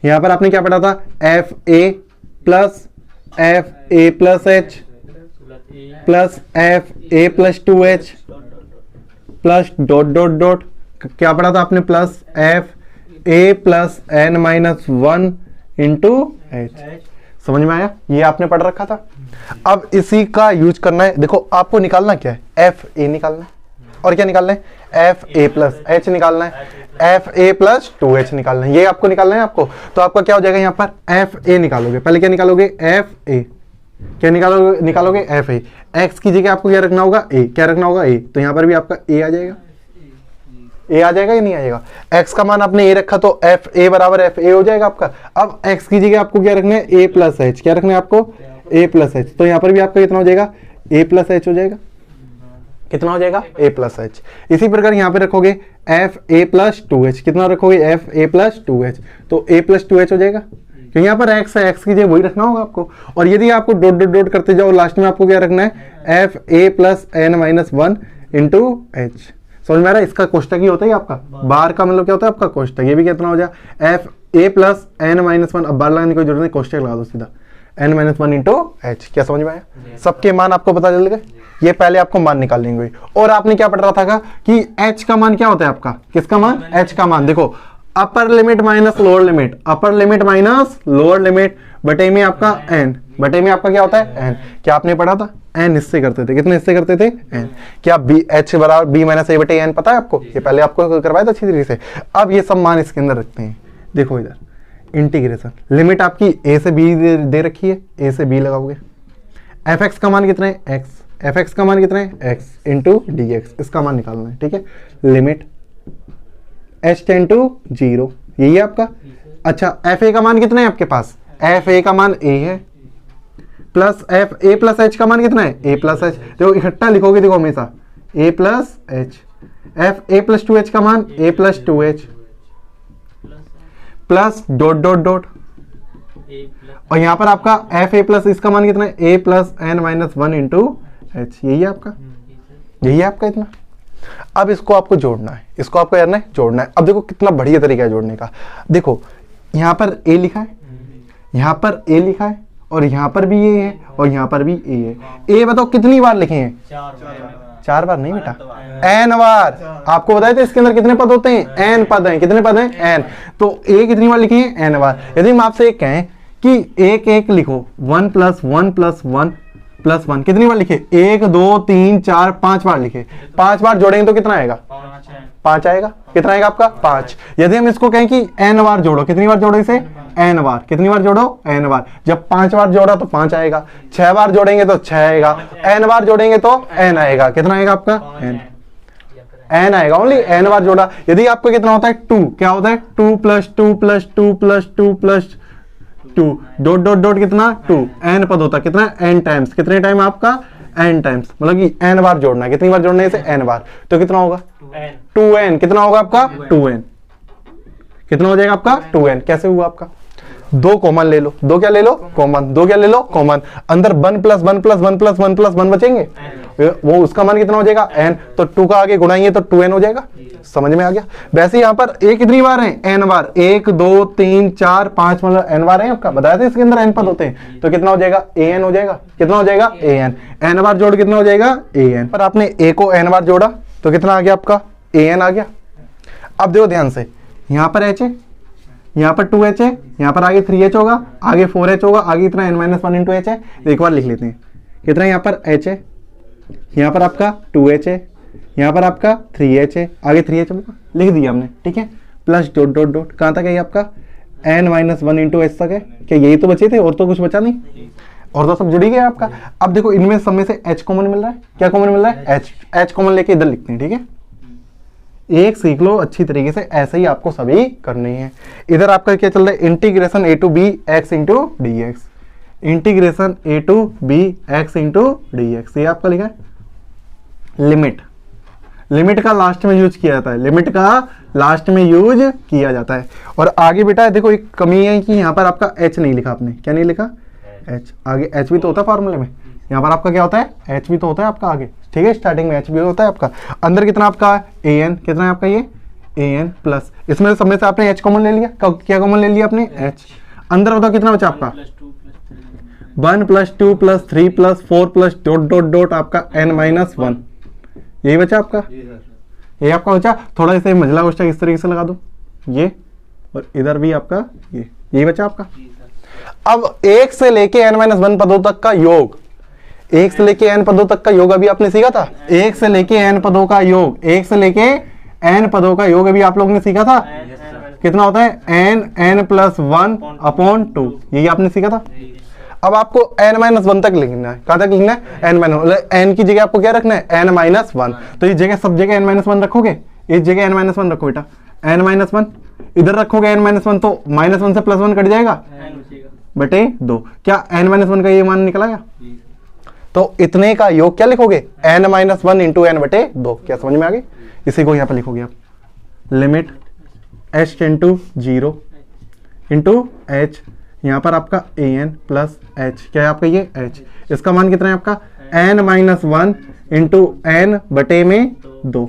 यहां पर आपने क्या पढ़ा था? fa plus fa plus h plus fa plus 2h plus ... क्या पढ़ा था आपने? Plus fa A plus N minus one into H. समझ में आया? ये आपने पढ़ रखा था। अब इसी का यूज करना है। देखो आपको निकालना क्या है, एफ ए निकालना है और क्या निकालना है, एफ ए प्लस एच निकालना है, एफ ए प्लस 2h निकालना है। ये आपको निकालना है आपको। तो आपका क्या हो जाएगा यहाँ पर, एफ ए निकालोगे। पहले क्या निकालोगे, एफ ए। क्या निकालोगे एफ ए। एक्स की जगह आपको क्या रखना होगा, ए। क्या रखना होगा, ए। तो यहाँ पर भी आपका ए आ जाएगा। ए आ जाएगा या नहीं आएगा? एक्स का मान आपने ए रखा तो एफ ए बराबर एफ ए हो जाएगा आपका। अब एक्स की जगह आपको क्या रखना है, ए प्लस एच। क्या रखना है आपको, ए प्लस एच। तो यहाँ पर भी आपका कितना हो जाएगा, ए प्लस एच हो जाएगा। कितना हो जाएगा, ए प्लस एच। इसी प्रकार यहाँ पे रखोगे एफ ए प्लस 2h। कितना रखोगे, एफ ए प्लस 2h। तो ए प्लस 2h हो जाएगा क्योंकि यहाँ पर एक्स है, एक्स की जगह वही रखना होगा आपको। और यदि आपको डॉट डॉट डॉट करते जाओ, लास्ट में आपको क्या रखना है, F A plus N minus one into H. समझ में आ रहा है? इसका कोष्टक ही होता है आपका। बार का मतलब क्या होता है आपका, कोष्टक। ये भी कितना हो जाए, F A plus N minus one. अब बार लगाने की कोई जरूरत नहीं, कोष्टक लगा दो सीधा, N minus one into H. क्या समझ में आया? सबके मान आपको पता चल गए। ये पहले आपको मान निकाल लेंगे। और आपने क्या पढ़ रहा था कि एच का मान क्या होता है आपका, किसका मान, एच का मान। देखो upper limit minus lower limit, upper limit minus lower limit बटे में आपका एन। बटे में आपका क्या होता है, एन। क्या आपने पढ़ा था, एन इससे करते थे। कितने इससे करते थे, एन। क्या बी एच बराबर बी माइनस ए बटे एन पता है आपको? ये पहले आपको करवाया था अच्छी तरीके से। अब ये सब मान इसके अंदर रखते हैं। देखो इधर इंटीग्रेशन, लिमिट आपकी ए से बी दे रखी है, ए से बी लगाओगे। एफ एक्स का मान कितना है, एक्स। एफ एक्स का मान कितना है, एक्स इंटू डी एक्स। इसका मान निकालना है, ठीक है। लिमिट एच टेन टू 0, यही है आपका। अच्छा एफ ए का मान कितना है आपके पास, एफ ए का मान ए है, plus F A plus H का मान कितना है, ए प्लस एच। देखो इकट्ठा लिखोगे, देखो हमेशा A plus H. F A plus 2h का मान A plus 2h plus dot dot dot. और यहाँ पर आपका एफ ए प्लस इसका मान कितना है, A plus N minus one into H. यही है आपका, यही है आपका इतना। अब इसको आपको जोड़ना है, इसको आपको करना है, जोड़ना है। अब देखो कितना बढ़िया तरीका है जोड़ने का। देखो यहाँ पर ए लिखा है, यहाँ पर ए लिखा है, और यहाँ पर भी ए है, और यहाँ पर भी ए है। ए बताओ कितनी बार लिखे हैं, 4 बार नहीं बेटा, एन बार। आपको बताया था इसके अंदर कितने पद होते हैं, एन पद हैं। कितने पद हैं, एन। तो ए कितनी बार लिखे हैं, एन बार। यदि हम आपसे एक कहें कि एक एक लिखो, 1 प्लस 1 प्लस 1 प्लस 1, कितनी बार लिखे, 1 2 3 4 5 बार लिखे। 5 बार जोड़ेंगे तो कितना आएगा, 5 आएगा। कितना आएगा आपका, 5। यदि हम इसको कहें कि एन बार जोड़ो, कितनी बार जोड़ो इसे, एन बार। कितनी बार जोड़ो, एन बार। जब 5 बार जोड़ा तो 5 आएगा, 6 बार जोड़ेंगे तो 6 आएगा, एन बार जोड़ेंगे तो एन आएगा। कितना आएगा आपका, एन। एन आएगा, ओनली एन बार जोड़ा। यदि आपको कितना होता है, 2। क्या होता है, 2 plus 2 plus 2 plus 2 plus 2 dot dot dot कितना, 2। एन पद होता है कितना, एन टाइम्स। कितने टाइम आपका, एन टाइम्स। मतलब कि एन बार जोड़ना है। कितनी बार जोड़ना है इसे, एन बार। तो कितना होगा, 2n। कितना होगा आपका, 2n। कितना हो जाएगा आपका, 2n। कैसे हुआ आपका, 2 कॉमन ले लो। 2 क्या ले लो, कॉमन। 2 क्या ले लो, कॉमन। अंदर 1 प्लस 1 प्लस 1 प्लस 1 प्लस 1 बचेंगे, वो उसका मान कितना हो जाएगा, n। तो 2 का आगे गुणाएंगे तो 2n हो जाएगा। समझ में आ गया। वैसे यहाँ पर a कितनी बार है, n बार। 1 2 3 4 5 मतलब n बार है आपका। बताया था इसके अंदर n पद होते हैं। तो कितना हो जाएगा, an हो जाएगा। कितना हो जाएगा, an। n बार जोड़ कितना हो जाएगा, an। पर आपने a को n बार जोड़ा तो कितना आ गया आपका, an आ गया। अब देखो ध्यान से, यहाँ पर h है, यहाँ पर 2h है, यहाँ पर आगे 3h होगा, आगे 4h होगा, आगे इतना n minus one into h है। एक बार लिख लेते हैं, कितना यहाँ पर h है, यहाँ पर आपका 2h है, यहाँ पर आपका 3h है, आगे 3h होगा, लिख दिया हमने, ठीक है। प्लस डॉट डॉट डॉट, कहाँ तक है ये आपका, n minus one into h तक है। क्या यही तो बचे थे, और तो कुछ बचा नहीं, और तो सब जुड़ी गया आपका। अब देखो इनमें सब में से h कॉमन मिल रहा है। क्या कॉमन मिल रहा है, h कॉमन लेके इधर लिखते हैं, ठीक है। एक सीख लो अच्छी तरीके से, ऐसे ही आपको सभी करनी है। इधर आपका क्या चल रहा है, integration a to B X into D X. Integration a to B X into D X, ये आपका लिखा है। लिमिट, लिमिट का लास्ट में यूज किया जाता है, लिमिट का लास्ट में यूज किया जाता है। और आगे बेटा देखो एक कमी है कि यहाँ पर आपका h नहीं लिखा आपने। क्या नहीं लिखा, h। आगे h भी तो होता है फॉर्मूले में, यहाँ पर आपका क्या होता है, h भी तो होता है आपका आगे, ठीक है। स्टार्टिंग में h भी होता है आपका। अंदर कितना आपका an, कितना है आपका ये an प्लस, इसमें सब में से आपने h कॉमन ले लिया। क्या कॉमन ले लिया आपने, h। अंदर बताओ कितना बचा आपका, 1 plus 2 plus 3 plus 4 plus dot dot dot आपका n माइनस 1। यही बचा आपका, ये आपका बचा। थोड़ा इसे मझला गोष्ठा इस तरीके से लगा दो, ये और इधर भी आपका ये बचा आपका। अब 1 से लेके n-1 पदों तक का योग, 1 से लेके n पदों तक का योग अभी आपने सीखा था। 1 से लेके n पदों का योग, 1 से लेके n पदों का योग अभी आप लोगों ने सीखा था। कितना होता है? n+1/2, यही आपने सीखा था। अब आपको n-1 तक लिखना है। कहां तक लिखना है? n की जगह आपको क्या रखना है? n-1। तो इस जगह सब जगह n-1 रखोगे, इस जगह n-1 रखो बेटा, n-1 इधर रखोगे n-1 तो -1 से +1 कट जाएगा बटे 2। क्या n-1 का ये मान निकला गया? तो इतने का योग क्या लिखोगे? n-1 × n बटे 2। क्या समझ में आ गई? इसी को यहां पर लिखोगे आप, limit h tend to 0 into h, यहां पर आपका an प्लस h, क्या है आपका ये h, इसका मान कितना है आपका? n-1 इंटू n बटे में 2,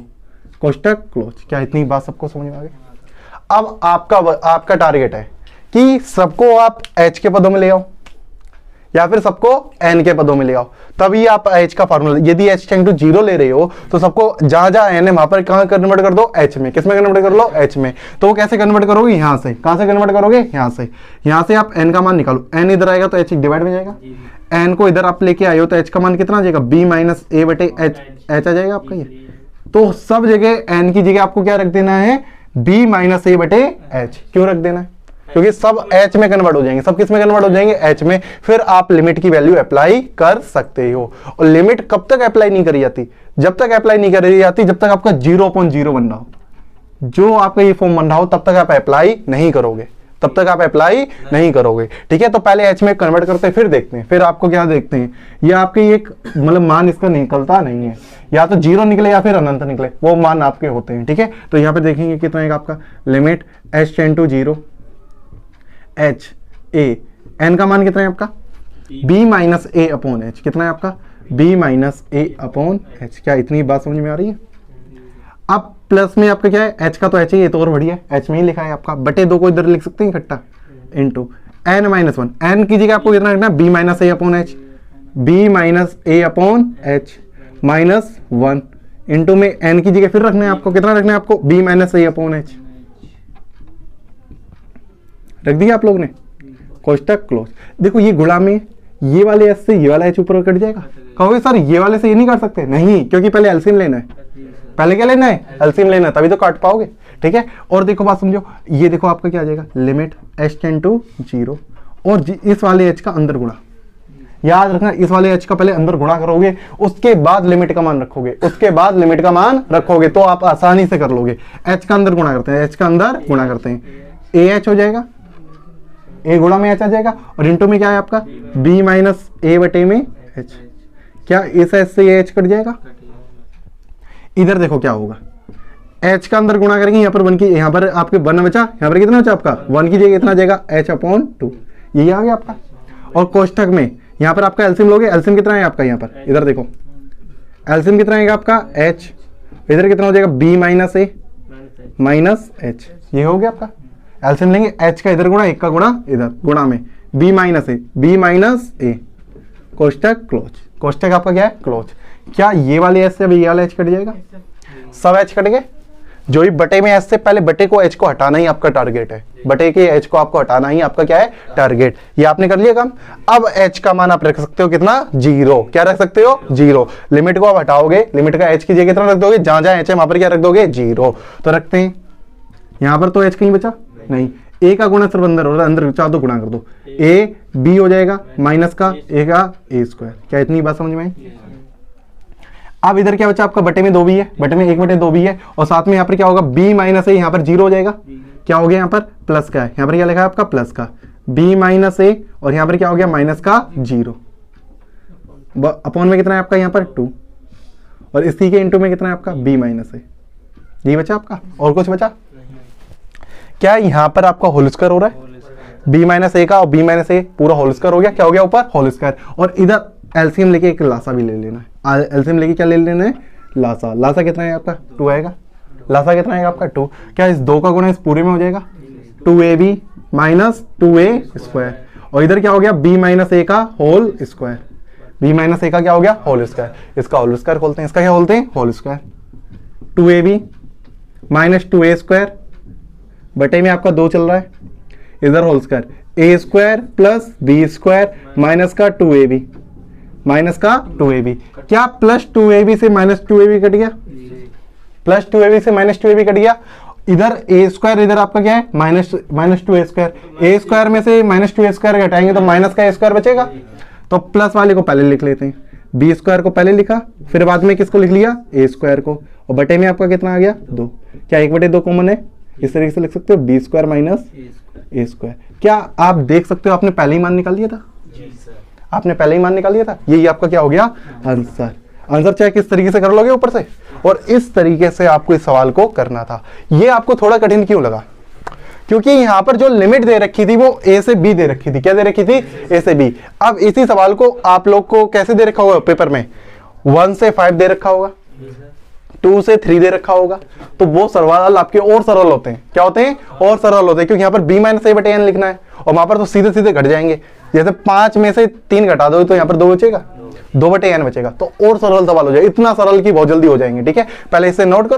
कोष्टक क्लोज। क्या इतनी बात सबको समझ में आ गई? अब आपका टारगेट है कि सबको आप h के पदों में ले आओ या फिर सबको n के पदों में ले आओ, तभी आप h का फॉर्मूला। यदि h टेंड टू 0 ले रहे हो तो सबको जहां जहां n है वहां पर कहां कन्वर्ट कर दो? h में। किसमें कन्वर्ट कर लो? h में। तो वो कैसे कन्वर्ट करोगे? यहां से। कहां से कन्वर्ट करोगे? यहां से। यहां से आप n का मान निकालो, n इधर आएगा तो h डिवाइड में जाएगा, n को इधर आप लेके आए हो तो h का मान कितना आ जाएगा? b माइनस a बटे h आ जाएगा आपका ये। तो सब जगह n की जगह आपको क्या रख देना है? b माइनस a बटे h। क्यों रख देना है? क्योंकि सब h में कन्वर्ट हो जाएंगे। सब किस में कन्वर्ट हो जाएंगे? h में। फिर आप लिमिट की वैल्यू अप्लाई कर सकते हो। और लिमिट कब तक अप्लाई नहीं करी जाती? जब तक अप्लाई नहीं करी जाती जब तक आपका 0/0 बन रहा हो, जो आपका ये फॉर्म बन रहा हो तब तक आप अप्लाई नहीं करोगे, तब तक आप अप्लाई नहीं करोगे। ठीक है, तो पहले h में कन्वर्ट करते हैं, फिर देखते हैं। फिर आपको क्या देखते हैं, ये आपके एक मतलब मान इसका निकलता नहीं है, या तो 0 निकले या फिर अनंत निकले, वो मान आपके होते हैं। ठीक है, तो यहाँ पे देखेंगे कितना है आपका limit h tend to 0 h a, n का मान कितना है आपका? b minus a upon h। कितना है आपका? b minus a upon h। क्या इतनी बात समझ में आ रही है? अब प्लस में आपका क्या है? h का तो h है, ये तो और बढ़िया है, h में ही लिखा है आपका, बटे 2 को इधर लिख सकते हैं इकट्ठा, इंटू n-1। n की जगह आपको कितना लिखना? b minus a upon h, b minus a upon h minus 1 into में n की जगह फिर रखना है आपको, कितना रखना है आपको? b minus a upon h। रख दिया आप लोग ने, कोष्टक क्लोज। देखो ये गुणा में ये वाले s से ये वाला h ऊपर कट जाएगा। कहोगे सर ये वाले से ये नहीं कर सकते? नहीं, क्योंकि पहले एलसीएम लेना है। पहले क्या लेना है? एलसीएम लेना है, तभी तो काट पाओगे। ठीक है, और देखो बात समझो, ये देखो आपका क्या आ जाएगा? लिमिट h टेंड टू 0 और इस वाले h का अंदर गुणा। याद रखना, इस वाले h का पहले अंदर गुणा करोगे, उसके बाद लिमिट का मान रखोगे, उसके बाद लिमिट का मान रखोगे, तो आप आसानी से कर लोगे। h का अंदर गुणा करते हैं, h का अंदर गुणा करते हैं, ah हो जाएगा, a गुणा में h आ जाएगा, और इंटू में क्या है आपका? b माइनस a बटे में h। क्या इस h से ये h कट जाएगा? इधर देखो क्या होगा, h का अंदर गुणा करेंगे, यहाँ पर 1 की, यहाँ पर आपके 1 बचा, यहाँ पर कितना बचा आपका? 1 की जगह कितना जाएगा? h अपॉन 2, यही आ गया आपका। और कोष्टक में यहाँ पर आपका एलसीएम लोगे, एलसीएम कितना है आपका? यहाँ पर इधर देखो एलसीएम कितना आएगा आपका? h, इधर कितना हो जाएगा? b minus a minus h, ये हो गया आपका। एलसीएम लेंगे, h का इधर गुणा, 1 का गुणा इधर, गुणा में b माइनस a, कोष्टक क्लोज। कोष्टक आपका क्या है? क्लोज। क्या ये वाले h से अब ये वाला h कट जाएगा? सब h कट गए। जो ही बटे में h से पहले बटे को h को हटाना ही आपका टारगेट है, बटे के h को आपको हटाना ही आपका क्या है? टारगेट। ये आपने कर लिया काम। अब h का मान आप रख सकते हो कितना? 0। क्या रख सकते हो? 0। लिमिट को आप हटाओगे, लिमिट का h की जगह कितना रख दोगे? जहां जहां h है वहां पर क्या रख दोगे? 0। तो रखते हैं, यहां पर तो h कहीं बचा नहीं, a का गुणा सिर्फ अंदर हो रहा है, अंदर चाहो तो गुणा कर दो, a b हो जाएगा माइनस का a का a स्क्वायर। क्या इतनी बात समझ में आई? अब इधर क्या बचा आपका? बटे में 2b है, बटे में 1/2b है, और साथ में यहाँ पर क्या होगा? b माइनस a, यहाँ पर 0 हो जाएगा। क्या हो गया? यहाँ पर प्लस का है, यहाँ पर क्या लिखा है आपका? प्लस का, b माइनस a, और यहाँ पर क्या हो गया? माइनस का 0, अपॉन में कितना है आपका? यहाँ पर 2, और इसी के इंटू में कितना है आपका? b minus a। ये बचा आपका, और कुछ बचा? क्या यहाँ पर आपका होल स्क्वायर हो रहा है? b माइनस a का और b माइनस a पूरा होल स्क्वायर हो गया। क्या हो गया ऊपर? Whole square. और इधर एलसीएम लेके एक लासा भी ले लेना है। एलसीएम लेके क्या ले लेना है? लासा। लासा कितना है आपका? 2 आएगा। लासा कितना आएगा आपका? 2। क्या इस 2 का गुणा इस पूरे में हो जाएगा? 2ab माइनस 2a स्क्वायर, और इधर क्या हो गया? b माइनस a का whole square. b minus a का क्या हो गया? Whole square. इसका होल स्क्वायर खोलते हैं, इसका क्या खोलते हैं? Whole square. 2ab minus 2a square बटे में आपका 2 चल रहा है, इधर whole square A square plus B square minus का 2ab, माइनस का 2ab। क्या प्लस 2ab से माइनस 2ab कट गया? प्लस 2ab से माइनस 2ab कट गया। इधर ए स्क्वायर, इधर आपका क्या है minus 2a square, A square में से माइनस 2a स्क्वायर घटाएंगे तो माइनस का ए स्क्वायर बचेगा। तो प्लस वाले को पहले लिख लेते हैं, बी स्क्वायर को पहले लिखा, फिर बाद में किसको लिख लिया? ए स्क्वायर को, और बटे में आपका कितना आ गया? 2। क्या 1/2 कॉमन है? इस तरीके से लिख सकते हो, बी स्क्वायर माइनस ए स्क्वायर। क्या आप देख सकते हो आपने पहले ही मान निकाल लिया था? आपने पहले ही मान निकाल लिया था। यही आपका क्या हो गया? आंसर। आंसर चाहे किस तरीके से कर लोगे ऊपर से, और इस तरीके से आपको इस सवाल को करना था। ये आपको थोड़ा कठिन क्यों लगा? क्योंकि यहां पर जो लिमिट दे रखी थी वो ए से बी दे रखी थी। क्या दे रखी थी? ए से बी। अब इसी सवाल को आप लोग को कैसे दे रखा होगा पेपर में? 1 से 5 दे रखा होगा, 2 से 3 दे रखा होगा। तो वो सवाल आपके और सरल होते हैं। क्या होते हैं? और सरल होते हैं, क्योंकि यहाँ पर b माइनस ए बटे n लिखना है, और वहां पर तो सीधे सीधे घट जाएंगे। जैसे 5 में से 3 घटा दो तो यहाँ पर 2 बचेगा, 2/n बचेगा। तो और सरल सवाल हो जाए, इतना सरल की बहुत जल्दी हो जाएंगे। ठीक है, पहले इसे नोट करो।